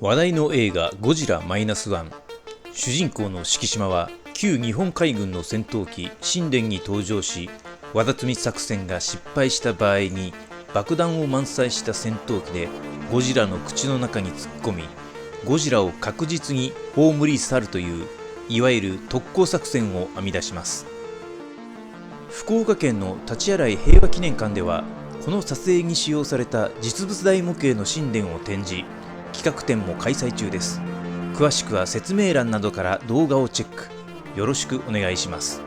話題の映画ゴジラ -1。主人公の敷島は旧日本海軍の戦闘機神殿に登場し、わだつみ作戦が失敗した場合に爆弾を満載した戦闘機でゴジラの口の中に突っ込み、ゴジラを確実に葬り去るという、いわゆる特攻作戦を編み出します。福岡県の立洗平和記念館では、この撮影に使用された実物大模型の神殿を展示、企画展も開催中です。詳しくは説明欄などから動画をチェック。よろしくお願いします。